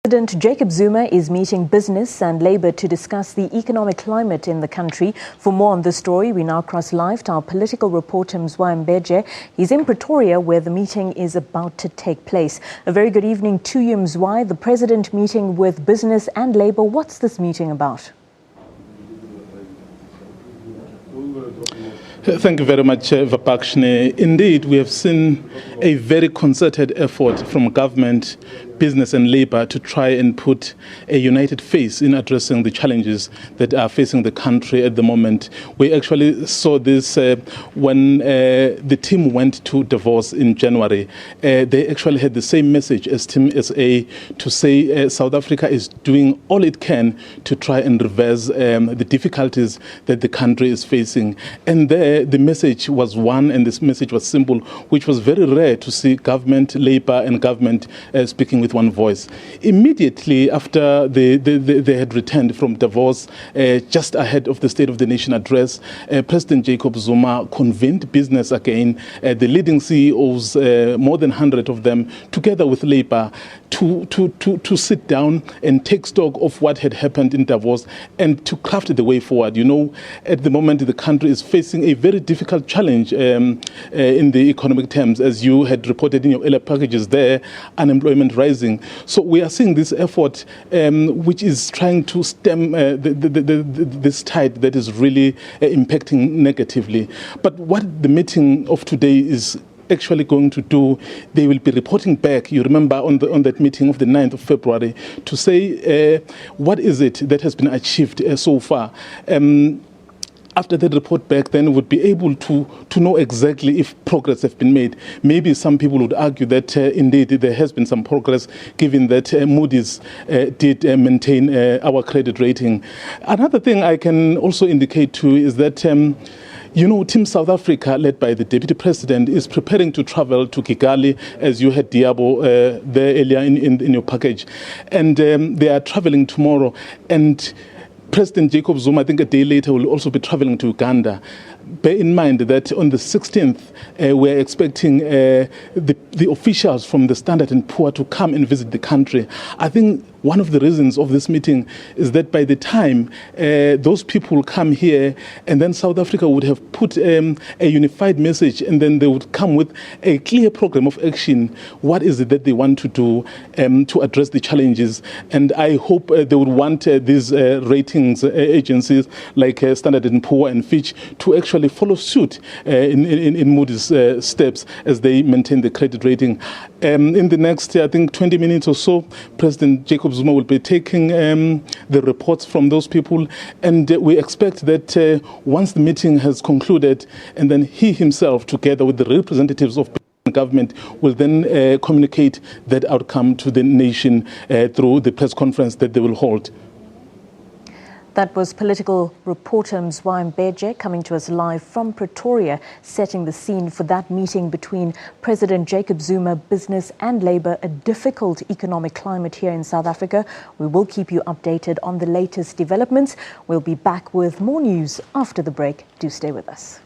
President Jacob Zuma is meeting business and labour to discuss the economic climate in the country. For more on this story, we now cross live to our political reporter Mzwandile Mbeje. He's in Pretoria, where the meeting is about to take place. A very good evening to you, Mzwandile. The President meeting with business and labour. What's this meeting about? Thank you very much, Vapakshne. Indeed, we have seen a very concerted effort from government, business and labour to try and put a united face in addressing the challenges that are facing the country at the moment. We actually saw this when the team went to Davos in January. They actually had the same message as Team SA to say South Africa is doing all it can to try and reverse the difficulties that the country is facing. And there, the message was one, and this message was simple, which was very rare to see government, labour and government speaking with one voice. Immediately after they had returned from Davos, just ahead of the State of the Nation address, President Jacob Zuma convened business again, the leading CEOs, more than 100 of them, together with labour, to sit down and take stock of what had happened in Davos and to craft the way forward. You know, at the moment, the country is facing a very difficult challenge in the economic terms, as you had reported in your earlier packages there, unemployment rising. So we are seeing this effort which is trying to stem this tide that is really impacting negatively. But what the meeting of today is actually going to do, they will be reporting back, you remember, on that meeting of the 9th of February, to say what is it that has been achieved so far. After that report back, then would be able to know exactly if progress has been made. Maybe some people would argue that indeed there has been some progress, given that Moody's did maintain our credit rating. Another thing I can also indicate too is that you know, Team South Africa, led by the Deputy President, is preparing to travel to Kigali, as you had Diabo there earlier in your package. And they are traveling tomorrow. And President Jacob Zuma, I think a day later, will also be traveling to Uganda. Bear in mind that on the 16th, we're expecting the officials from the Standard & Poor to come and visit the country. I think one of the reasons of this meeting is that by the time those people come here, and then South Africa would have put a unified message, and then they would come with a clear program of action. What is it that they want to do to address the challenges? And I hope they would want these ratings agencies like Standard & Poor and Fitch to actually follow suit in Moody's steps as they maintain the credit rating. In the next, I think, 20 minutes or so, President Jacob Zuma will be taking the reports from those people, and we expect that once the meeting has concluded, and then he himself, together with the representatives of government, will then communicate that outcome to the nation through the press conference that they will hold. That was political reporter Mzwandile Mbeje coming to us live from Pretoria, setting the scene for that meeting between President Jacob Zuma, business and labour, a difficult economic climate here in South Africa. We will keep you updated on the latest developments. We'll be back with more news after the break. Do stay with us.